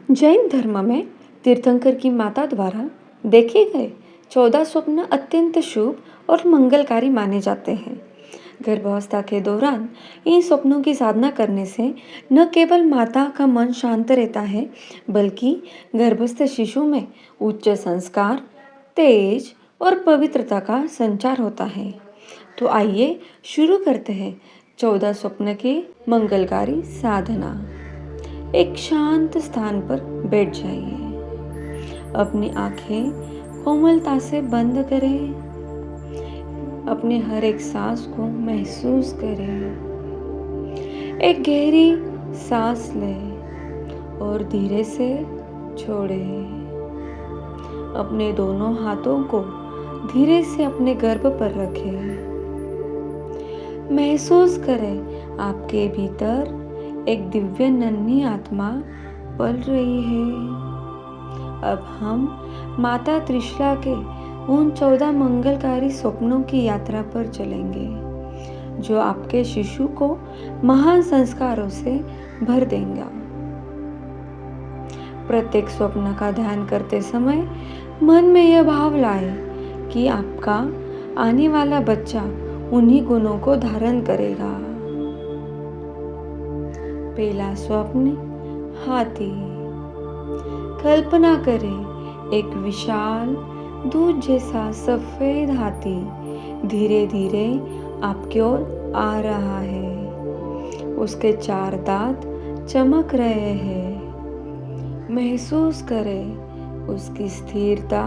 जैन धर्म में तीर्थंकर की माता द्वारा देखे गए 14 स्वप्न अत्यंत शुभ और मंगलकारी माने जाते हैं। गर्भावस्था के दौरान इन स्वप्नों की साधना करने से न केवल माता का मन शांत रहता है, बल्कि गर्भस्थ शिशु में उच्च संस्कार, तेज और पवित्रता का संचार होता है। तो आइए शुरू करते हैं 14 स्वप्न की मंगलकारी साधना। एक शांत स्थान पर बैठ जाइए। अपनी आंखें कोमलता से बंद करें। अपने हर एक सांस को महसूस करें। एक गहरी सांस लें और धीरे से छोड़ें। अपने दोनों हाथों को धीरे से अपने गर्भ पर रखें। महसूस करें आपके भीतर एक दिव्य नन्ही आत्मा पल रही है। अब हम माता त्रिशला के उन 14 मंगलकारी स्वप्नों की यात्रा पर चलेंगे, जो आपके शिशु को महान संस्कारों से भर देंगे। प्रत्येक स्वप्न का ध्यान करते समय मन में यह भाव लाए कि आपका आने वाला बच्चा उन्हीं गुणों को धारण करेगा। पहला स्वप्न, हाथी। कल्पना करें एक विशाल दूध जैसा सफेद हाथी धीरे धीरे आपकी ओर आ रहा है। उसके 4 दांत चमक रहे हैं। महसूस करें उसकी स्थिरता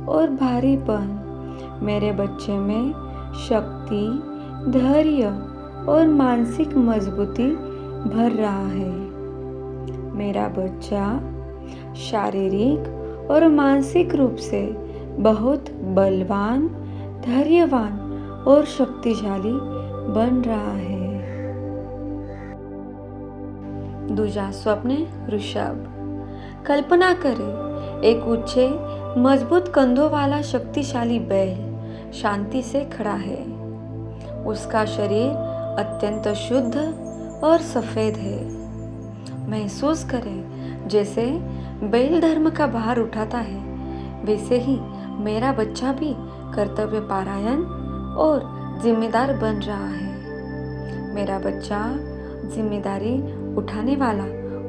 और भारीपन मेरे बच्चे में शक्ति, धैर्य और मानसिक मजबूती भर रहा है। मेरा बच्चा शारीरिक और मानसिक रूप से बहुत बलवान, धैर्यवान और शक्तिशाली बन रहा है। दूसरा स्वप्न, ऋषभ। कल्पना करें एक ऊंचे मजबूत कंधों वाला शक्तिशाली बैल शांति से खड़ा है। उसका शरीर अत्यंत शुद्ध और सफेद है। महसूस करें जैसे बैल धर्म का भार उठाता है, वैसे ही मेरा बच्चा भी कर्तव्य परायण और जिम्मेदार बन रहा है। मेरा बच्चा जिम्मेदारी उठाने वाला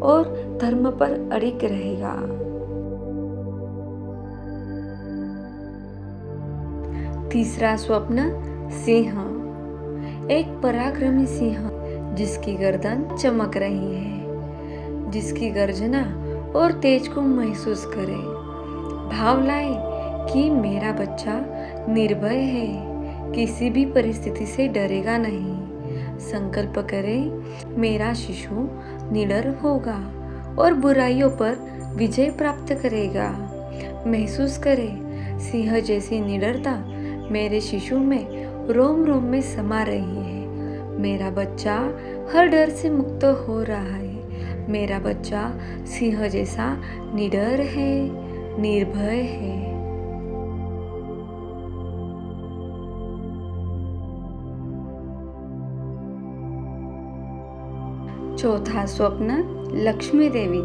और धर्म पर अड़िग रहेगा। तीसरा स्वप्न, सिंह। एक पराक्रमी सिंह जिसकी गर्दन चमक रही है, जिसकी गर्जना और तेज को महसूस करें। भाव लाए कि मेरा बच्चा निर्भय है, किसी भी परिस्थिति से डरेगा नहीं। संकल्प करें मेरा शिशु निडर होगा और बुराइयों पर विजय प्राप्त करेगा। महसूस करें सिंह जैसी निडरता मेरे शिशु में रोम रोम में समा रही है। मेरा बच्चा हर डर से मुक्त हो रहा है। मेरा बच्चा सिंह जैसा निडर है, निर्भय है। चौथा स्वप्न, लक्ष्मी देवी।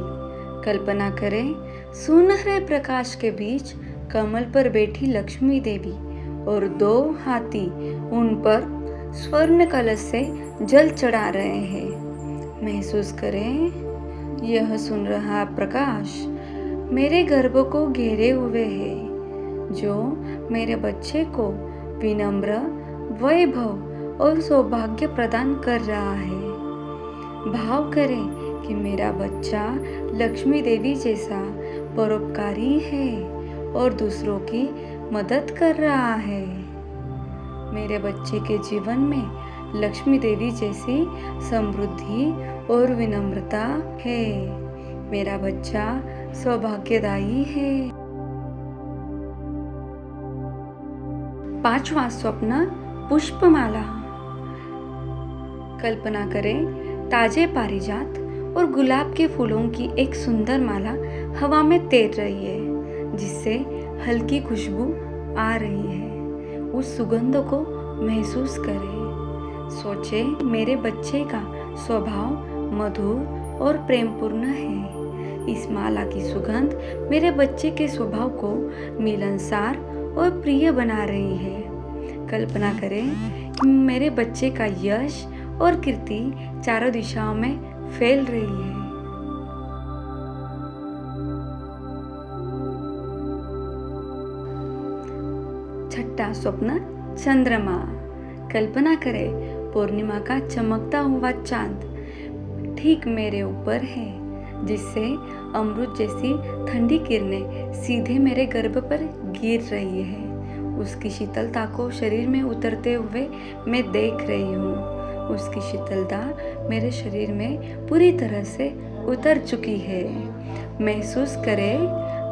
कल्पना करें सुनहरे प्रकाश के बीच कमल पर बैठी लक्ष्मी देवी और 2 हाथी उन पर स्वर्ण कलश से जल चढ़ा रहे हैं। महसूस करें यह सुन रहा प्रकाश मेरे गर्भ को घेरे हुए है, जो मेरे बच्चे को विनम्र, वैभव और सौभाग्य प्रदान कर रहा है। भाव करें कि मेरा बच्चा लक्ष्मी देवी जैसा परोपकारी है और दूसरों की मदद कर रहा है। मेरे बच्चे के जीवन में लक्ष्मी देवी जैसी समृद्धि और विनम्रता है। मेरा बच्चा सौभाग्यदायी है। 5वां स्वप्न, पुष्पमाला। कल्पना करें ताजे पारिजात और गुलाब के फूलों की एक सुंदर माला हवा में तैर रही है, जिससे हल्की खुशबू आ रही है। उस सुगंध को महसूस करें। सोचें मेरे बच्चे का स्वभाव मधुर और प्रेमपूर्ण है। इस माला की सुगंध मेरे बच्चे के स्वभाव को मिलनसार और प्रिय बना रही है। कल्पना करें कि मेरे बच्चे का यश और कीर्ति चारों दिशाओं में फैल रही है। छठा स्वप्न, चंद्रमा। कल्पना करें पूर्णिमा का चमकता हुआ चांद ठीक मेरे ऊपर है, जिससे अमृत जैसी ठंडी किरणें सीधे मेरे गर्भ पर गिर रही है। उसकी शीतलता को शरीर में उतरते हुए मैं देख रही हूँ। उसकी शीतलता मेरे शरीर में पूरी तरह से उतर चुकी है। महसूस करें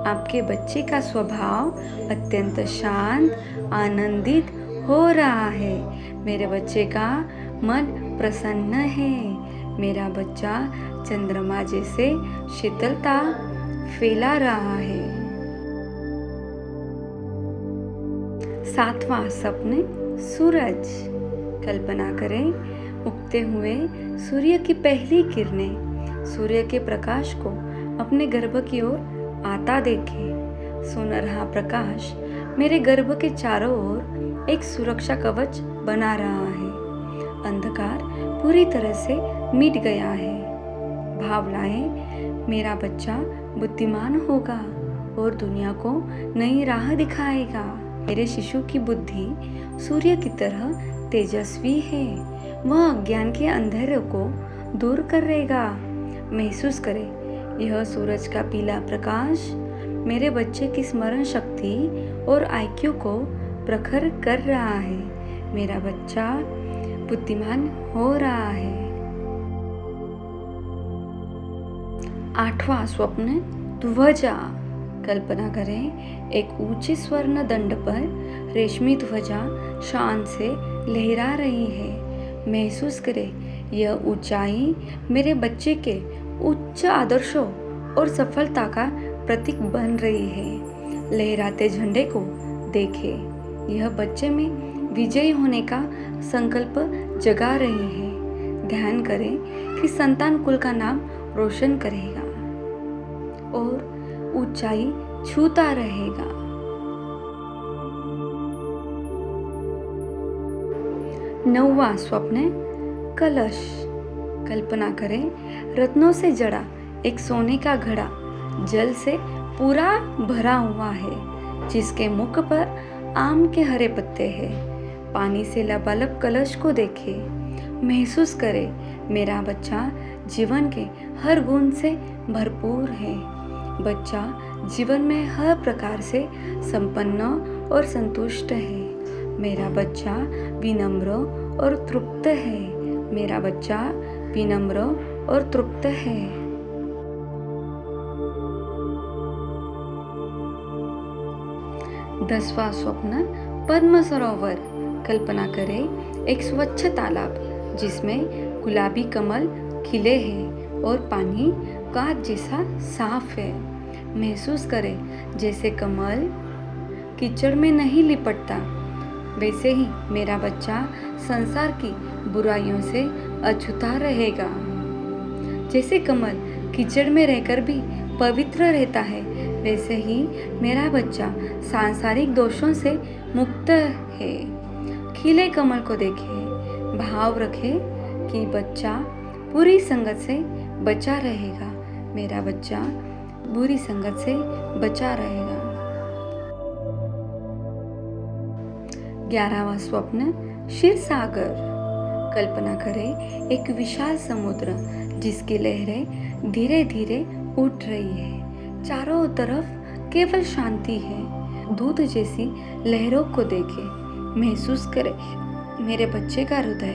आपके बच्चे का स्वभाव अत्यंत शांत, आनंदित हो रहा है। मेरे बच्चे का मन प्रसन्न है। मेरा बच्चा चंद्रमा जैसे शीतलता फैला रहा है। सातवां सपने, सूरज। कल्पना करें उगते हुए सूर्य की पहली किरणें सूर्य के प्रकाश को अपने गर्भ की ओर आता देखें। सुनहरा प्रकाश मेरे गर्भ के चारों ओर एक सुरक्षा कवच बना रहा है। अंधकार पूरी तरह से मिट गया है। भाव लाएं, मेरा बच्चा बुद्धिमान होगा और दुनिया को नई राह दिखाएगा। मेरे शिशु की बुद्धि सूर्य की तरह तेजस्वी है। वह अज्ञान के अंधेरे को दूर करेगा। महसूस करें यह सूरज का पीला प्रकाश मेरे बच्चे की स्मरण शक्ति और IQ को प्रखर कर रहा है। मेरा बच्चा बुद्धिमान हो रहा है। आठवां स्वप्न, ध्वजा। कल्पना करें एक ऊंचे स्वर्ण दंड पर रेशमी ध्वजा शान से लहरा रही है। महसूस करें यह ऊंचाई मेरे बच्चे के उच्च आदर्शों और सफलता का प्रतीक बन रही है। लहराते झंडे को देखें, यह बच्चे में विजयी होने का संकल्प जगा रही है। ध्यान करें कि संतान कुल का नाम रोशन करेगा और ऊंचाई छूता रहेगा। नौवां स्वप्न, कलश। कल्पना करें रत्नों से जड़ा एक सोने का घड़ा जल से पूरा भरा हुआ है, जिसके मुख पर आम के हरे पत्ते हैं। पानी से लबालब कलश को देखें। महसूस करें मेरा बच्चा जीवन के हर गुण से भरपूर है। बच्चा जीवन में हर प्रकार से संपन्न और संतुष्ट है। मेरा बच्चा विनम्र और तृप्त है। मेरा बच्चा विनम्र और तृप्त है। दसवां स्वप्न, पद्म सरोवर। कल्पना करें एक स्वच्छ तालाब जिसमें गुलाबी कमल खिले हैं और पानी कांच जैसा साफ है। महसूस करें जैसे कमल कीचड़ में नहीं लिपटता, वैसे ही मेरा बच्चा संसार की बुराइयों से अछूता रहेगा। जैसे कमल कीचड़ में रहकर भी पवित्र रहता है, वैसे ही मेरा बच्चा सांसारिक दोषों से मुक्त है। खिले कमल को देखें। भाव रखें कि बच्चा बुरी संगत से बचा रहेगा। मेरा बच्चा बुरी संगत से बचा रहेगा। 11वां स्वप्न, क्षीर सागर। कल्पना करें एक विशाल समुद्र जिसकी लहरें धीरे धीरे उठ रही है। चारों तरफ केवल शांति है। दूध जैसी लहरों को देखें। महसूस करें मेरे बच्चे का हृदय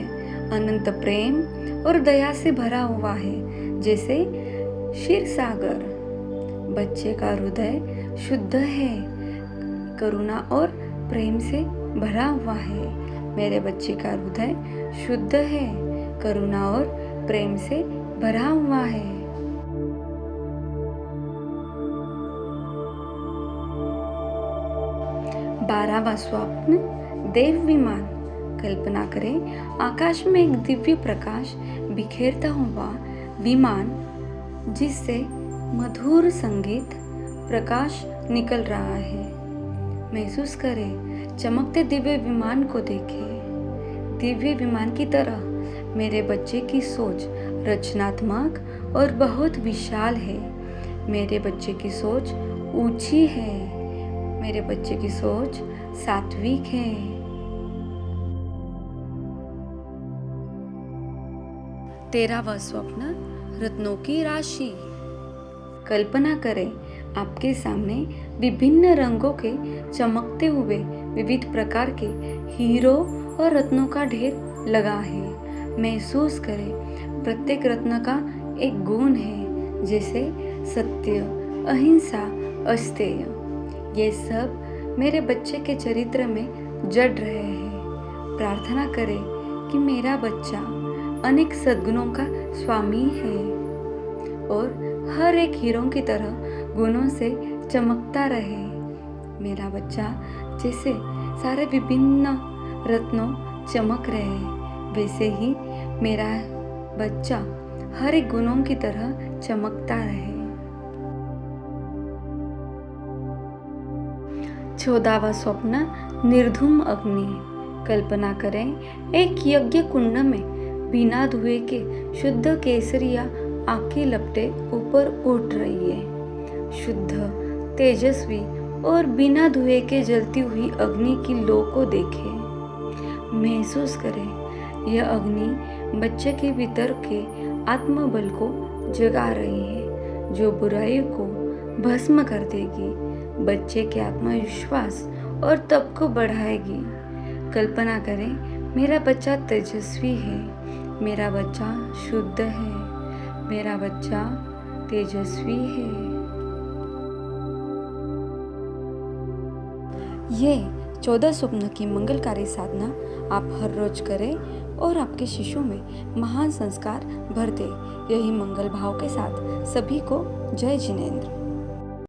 अनंत प्रेम और दया से भरा हुआ है, जैसे क्षीर सागर। बच्चे का हृदय शुद्ध है, करुणा और प्रेम से भरा हुआ है। मेरे बच्चे का हृदय शुद्ध है, करुणा और प्रेम से भरा हुआ है। 12वां स्वप्न, देव विमान। कल्पना करें आकाश में एक दिव्य प्रकाश बिखेरता हुआ विमान, जिससे मधुर संगीत, प्रकाश निकल रहा है। महसूस करें, चमकते दिव्य विमान को देखें। दिव्य विमान की तरह मेरे बच्चे की सोच रचनात्मक और बहुत विशाल है। मेरे बच्चे की सोच ऊंची है। मेरे बच्चे की सोच सात्विक है। तेरहवां स्वप्न, रत्नों की राशि। कल्पना करें, आपके सामने विभिन्न रंगों के चमकते हुए विविध प्रकार के हीरो और रत्नों का ढेर लगा है। महसूस करें, प्रत्येक रत्न का एक गुण है, जैसे सत्य, अहिंसा, अस्तेय। ये सब मेरे बच्चे के चरित्र में जड़ रहे हैं। प्रार्थना करें कि मेरा बच्चा अनेक सद्गुणों का स्वामी है और हर एक हीरो की तरह गुणों से चमकता रहे। मेरा बच्चा जैसे सारे विभिन्न रत्नों चमक रहे, वैसे ही मेरा बच्चा हर एक गुणों की तरह चमकता रहे। 14वां स्वप्न, निर्धूम अग्नि। कल्पना करें, एक यज्ञ कुंड में बिना धुएं के शुद्ध केसरिया आग की लपटें ऊपर उठ रही है। शुद्ध, तेजस्वी और बिना धुएं के जलती हुई अग्नि की लौ को देखें। महसूस करें, यह अग्नि बच्चे के भीतर के आत्मबल को जगा रही है, जो बुराई को भस्म कर देगी, बच्चे के आत्मविश्वास और तप को बढ़ाएगी। कल्पना करें, मेरा बच्चा तेजस्वी है। मेरा बच्चा शुद्ध है। मेरा बच्चा तेजस्वी है। ये 14 स्वप्न की मंगलकारी साधना आप हर रोज करें और आपके शिशु में महान संस्कार भर दे। यही मंगल भाव के साथ सभी को जय जिनेंद्र।